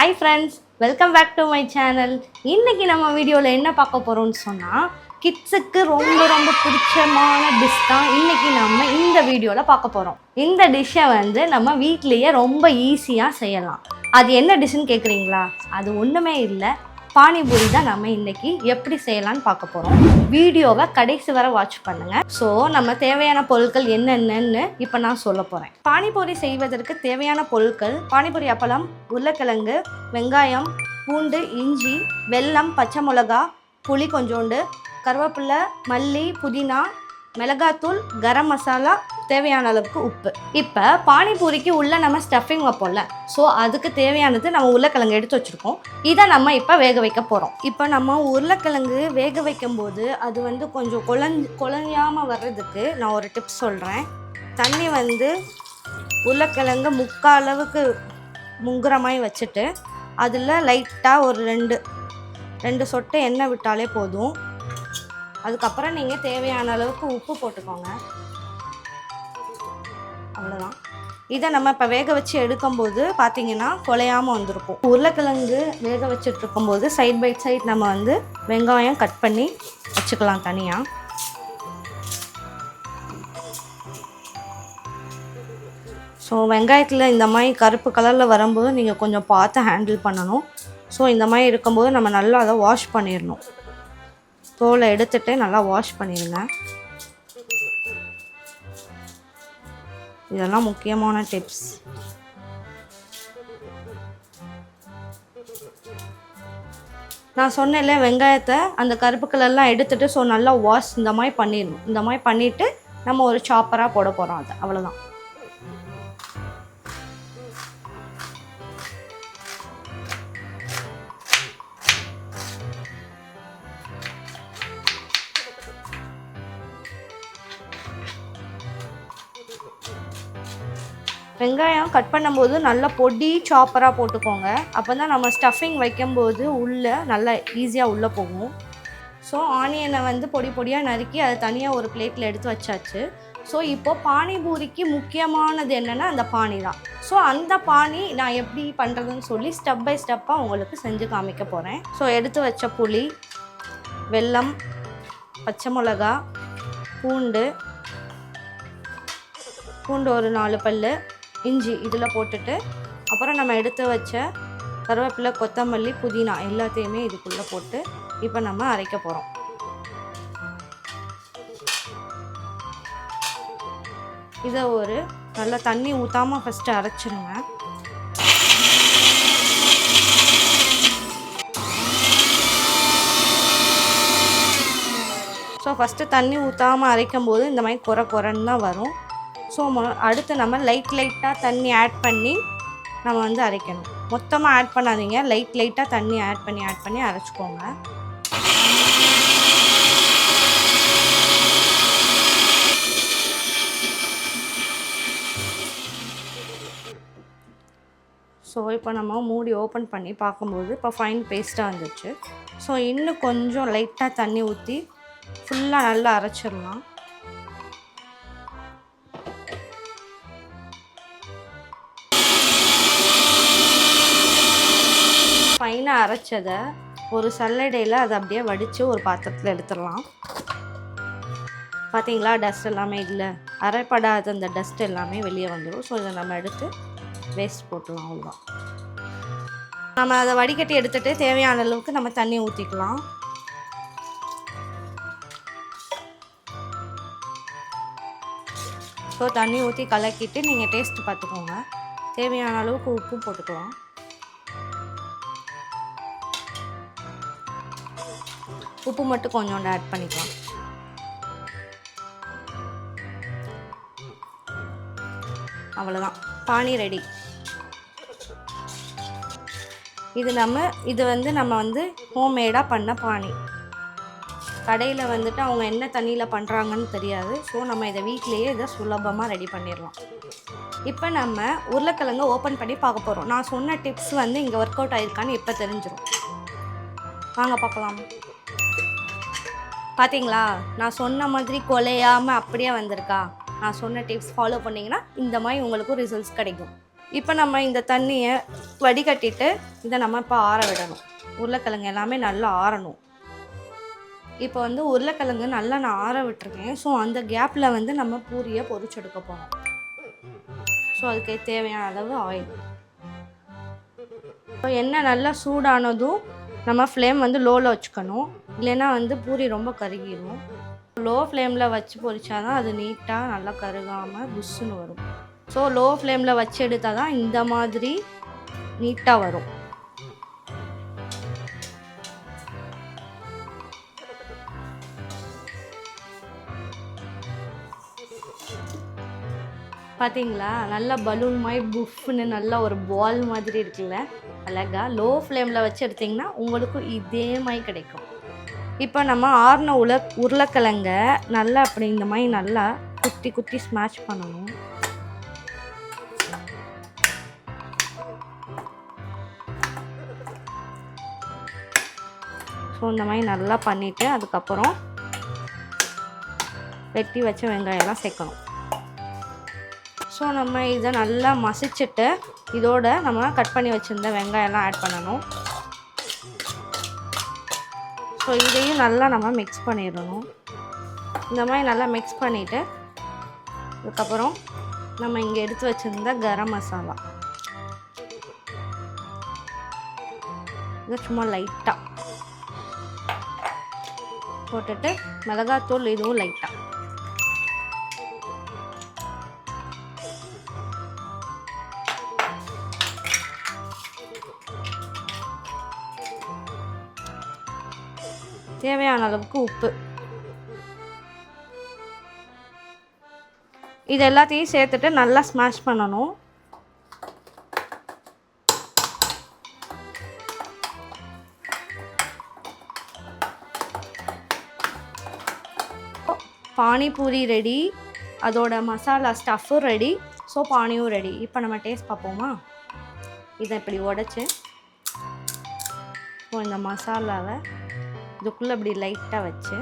Hi friends, welcome back to my channel. இன்னைக்கு நம்ம வீடியோவில் என்ன பார்க்க போகிறோம்னு சொன்னால் கிட்ஸுக்கு ரொம்ப பிடிச்சமான டிஷ் தான் இன்னைக்கு நம்ம இந்த வீடியோவில் பார்க்க போகிறோம். இந்த டிஷ்ஷை நம்ம வீட்லேயே ரொம்ப ஈஸியாக செய்யலாம். அது என்ன டிஷ்ஷுன்னு கேட்குறீங்களா? அது ஒன்றுமே இல்லை, பானிபூரி தான் நம்ம இன்னைக்கு எப்படி செய்யலான்னு பார்க்க போகிறோம். வீடியோவை கடைசி வரை வாட்ச் பண்ணுங்கள். ஸோ நம்ம தேவையான பொருட்கள் என்னென்னு இப்போ நான் சொல்ல போகிறேன். பானிபூரி செய்வதற்கு தேவையான பொருட்கள்: பானிபூரி அப்பளம், உருளைக்கிழங்கு, வெங்காயம், பூண்டு, இஞ்சி, வெல்லம், பச்சை மிளகா, புளி கொஞ்சோண்டு, கருவேப்பிலை, மல்லி, புதினா, மிளகாத்தூள், கரம் மசாலா, தேவையான அளவுக்கு உப்பு. இப்போ பானிபூரிக்கு உள்ள நம்ம ஸ்டஃபிங் வைப்போம்ல, ஸோ அதுக்கு தேவையானது நம்ம உருளைக்கிழங்கு எடுத்து வச்சுருக்கோம். இதை நம்ம இப்போ வேக வைக்க போகிறோம். இப்போ நம்ம உருளைக்கிழங்கு வேக வைக்கும்போது அது கொஞ்சம் குழஞ்சாமல் வர்றதுக்கு நான் ஒரு டிப்ஸ் சொல்கிறேன். தண்ணி உருளைக்கிழங்கு முக்கால் அளவுக்கு முங்குற மாதிரி வச்சுட்டு அதில் லைட்டாக ஒரு ரெண்டு சொட்டு எண்ணெய் விட்டாலே போதும். அதுக்கப்புறம் நீங்கள் தேவையான அளவுக்கு உப்பு போட்டுக்கோங்க. அவ்வளோதான். இதை நம்ம இப்போ வேக வச்சு எடுக்கும்போது பார்த்தீங்கன்னா குலையாமல் வந்திருக்கும். உருளைக்கிழங்கு வேக வச்சுட்டு இருக்கும்போது சைட் பை சைட் நம்ம வெங்காயம் கட் பண்ணி வச்சுக்கலாம் தனியாக. ஸோ வெங்காயத்தில் இந்த மாதிரி கருப்பு கலரில் வரும்போது நீங்கள் கொஞ்சம் பார்த்து ஹேண்டில் பண்ணணும். ஸோ இந்த மாதிரி இருக்கும்போது நம்ம நல்லா அதை வாஷ் பண்ணிடணும். தோலை எடுத்துகிட்டு நல்லா வாஷ் பண்ணிடுங்க. இதெல்லாம் முக்கியமான டிப்ஸ். நான் சொன்னேன்ல, வெங்காயத்தை அந்த கருப்பு கலர்லாம் எடுத்துகிட்டு ஸோ நல்லா வாஷ் இந்த மாதிரி பண்ணிடணும். இந்த மாதிரி பண்ணிவிட்டு நம்ம ஒரு சாப்பராக போட போகிறோம். அது அவ்வளோதான். வெங்காயம் கட் பண்ணும்போது நல்லா பொடி சாப்பராக போட்டுக்கோங்க. அப்போ தான் நம்ம ஸ்டஃபிங் வைக்கும்போது உள்ளே நல்லா ஈஸியாக உள்ளே போகும். ஸோ ஆனியனை பொடி பொடியாக நறுக்கி அதை தனியாக ஒரு பிளேட்டில் எடுத்து வச்சாச்சு. ஸோ இப்போது பானிபூரிக்கு முக்கியமானது என்னென்னா அந்த பானி தான். ஸோ அந்த பானி நான் எப்படி பண்ணுறதுன்னு சொல்லி ஸ்டெப் பை ஸ்டெப்பாக உங்களுக்கு செஞ்சு காமிக்க போகிறேன். ஸோ எடுத்து வச்ச புளி, வெல்லம், பச்சை மிளகா, பூண்டு ஒரு 4 பல், இஞ்சி இதில் போட்டுட்டு அப்புறம் நம்ம எடுத்து வச்ச கருவேப்பிலை, கொத்தமல்லி, புதினா எல்லாத்தையுமே இதுக்குள்ளே போட்டு இப்போ நம்ம அரைக்க போகிறோம். இதை ஒரு நல்லா தண்ணி ஊற்றாமல் ஃபஸ்ட்டு அரைச்சிருங்க. ஸோ ஃபஸ்ட்டு தண்ணி ஊற்றாமல் அரைக்கும் போது இந்த மாதிரி குறைன்னு தான் வரும். ஸோ அடுத்து நம்ம லைட்டாக தண்ணி ஆட் பண்ணி நம்ம அரைக்கணும். மொத்தமாக ஆட் பண்ணாதீங்க, லைட்டாக தண்ணி ஆட் பண்ணி அரைச்சிக்கோங்க. ஸோ இப்போ நம்ம மூடி ஓப்பன் பண்ணி பார்க்கும்போது இப்போ ஃபைன் பேஸ்ட்டாக வந்துச்சு. ஸோ இன்னும் கொஞ்சம் லைட்டாக தண்ணி ஊற்றி ஃபுல்லாக நல்லா அரைச்சிடலாம். ஃபைனாக அரைச்சதை ஒரு சல்லடையில் அதை அப்படியே வடித்து ஒரு பாத்திரத்தில் எடுத்துடலாம். பார்த்தீங்களா, டஸ்ட் எல்லாமே இல்லை, அரைப்படாத அந்த டஸ்ட் எல்லாமே வெளியே வந்துடும். ஸோ இதை நம்ம எடுத்து வேஸ்ட் போட்டுடலாம். அவ்வளோதான். நம்ம அதை வடிகட்டி எடுத்துகிட்டு தேவையான அளவுக்கு நம்ம தண்ணி ஊற்றிக்கலாம். ஸோ தண்ணி ஊற்றி கலக்கிட்டு நீங்கள் டேஸ்ட்டு பார்த்துக்கோங்க. தேவையான அளவுக்கு உப்பு போட்டுக்கலாம். உப்பு மட்டும் கொஞ்சோண்டு ஆட் பண்ணிக்கலாம். அவ்வளோதான், பானி ரெடி. இது நம்ம ஹோம்மேடாக பண்ண பானி. கடையில் அவங்க என்ன தண்ணியில் பண்ணுறாங்கன்னு தெரியாது. ஸோ நம்ம இதை வீட்டிலையே இதை சுலபமாக ரெடி பண்ணிடலாம். இப்போ நம்ம உருளைக்கிழங்கு ஓப்பன் பண்ணி பார்க்க போகிறோம். நான் சொன்ன டிப்ஸ் இங்கே ஒர்க் அவுட் ஆகிருக்கான்னு இப்போ தெரிஞ்சிடும். வாங்க பார்க்கலாம். பார்த்தீங்களா, நான் சொன்ன மாதிரி குலையாமல் அப்படியே வந்திருக்கா. நான் சொன்ன டிப்ஸ் ஃபாலோ பண்ணிங்கன்னா இந்த மாதிரி உங்களுக்கும் ரிசல்ட்ஸ் கிடைக்கும். இப்போ நம்ம இந்த தண்ணியை வடிகட்டிட்டு இதை நம்ம இப்போ ஆற விடணும். உருளைக்கிழங்கு எல்லாமே நல்லா ஆறணும். இப்போ வந்து உருளைக்கிழங்கு நல்லா நான் ஆற விட்டுருக்கேன். ஸோ அந்த கேப்பில் வந்து நம்ம பூரியை பொரிச்செடுக்க போகிறோம். ஸோ அதுக்கு தேவையான அளவு ஆயில். இப்போ எண்ணெய் நல்லா சூடானதும் நம்ம ஃப்ளேம் வந்து லோவில் வச்சுக்கணும். இல்லைன்னா வந்து பூரி ரொம்ப கருகிடும். லோ ஃப்ளேமில் வச்சு பொரிச்சாதான் அது நீட்டாக நல்லா கருகாமல் புஷ்ஷுன்னு வரும். ஸோ லோ ஃப்ளேமில் வச்சு எடுத்தால் தான் இந்த மாதிரி நீட்டாக வரும். பார்த்தீங்களா, நல்லா பலூன் மாதிரி புஃப்னு நல்லா ஒரு பால் மாதிரி இருக்குல்ல, அழகா. லோ ஃப்ளேமில் வச்சு எடுத்திங்கன்னா உங்களுக்கு இதே மாதிரி கிடைக்கும். இப்போ நம்ம ஆறின உருளைக்கிழங்க நல்லா அப்படி இந்த மாதிரி நல்லா குத்தி குத்தி ஸ்மாஷ் பண்ணணும். ஸோ இந்த மாதிரி நல்லா பண்ணிவிட்டு அதுக்கப்புறம் வெட்டி வச்ச வெங்காயம்லாம் சேர்க்கணும். ஸோ நம்ம இதை நல்லா மசிச்சுட்டு இதோட நம்ம கட் பண்ணி வச்சுருந்த வெங்காயம்லாம் ஆட் பண்ணணும். ஸோ இதையும் நல்லா நம்ம மிக்ஸ் பண்ணிடணும். இந்த மாதிரி நல்லா மிக்ஸ் பண்ணிவிட்டு அதுக்கப்புறம் நம்ம இங்கே எடுத்து வச்சுருந்த கரம் மசாலா இதை சும்மா லைட்டாக போட்டுட்டு மிளகாத்தூள் இதுவும் லைட்டாக. தேவையான அளவுக்கு உப்பு. இது எல்லாத்தையும் சேர்த்துட்டு நல்லா ஸ்மாஷ் பண்ணணும். பானிபூரி ரெடி, அதோட மசாலா ஸ்டஃப்பும் ரெடி. ஸோ பானியும் ரெடி. இப்போ நம்ம டேஸ்ட் பார்ப்போமா? இதை இப்படி உடைச்சி ஸோ இந்த மசாலாவை இதுக்குள்ளே இப்படி லைட்டாக வச்சு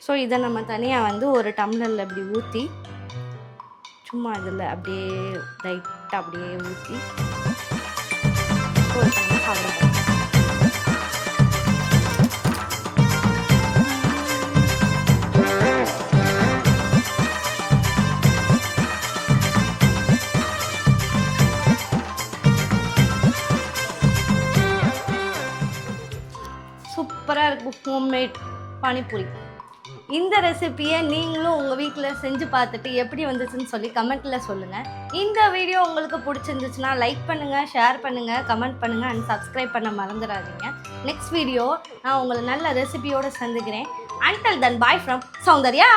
ஸோ இதை நம்ம தனியாக வந்து ஒரு டம்ளரில் இப்படி ஊற்றி சும்மா இதில் அப்படியே லைட்டாக அப்படியே ஊற்றி ஸோ நம்ம சாப்பிடுவோம். சூப்பராக இருக்கும் ஹோம்மேட் பானிபூரி. இந்த ரெசிபியை நீங்களும் உங்கள் வீட்டில் செஞ்சு பார்த்துட்டு எப்படி வந்துச்சுன்னு சொல்லி கமெண்ட்டில் சொல்லுங்கள். இந்த வீடியோ உங்களுக்கு பிடிச்சிருந்துச்சுன்னா லைக் பண்ணுங்கள், ஷேர் பண்ணுங்கள், கமெண்ட் பண்ணுங்கள் அண்ட் சப்ஸ்கிரைப் பண்ண மறந்துடாதீங்க. நெக்ஸ்ட் வீடியோ நான் உங்களை நல்ல ரெசிபியோடு சந்திக்கிறேன். Until then, bye from Soundarya.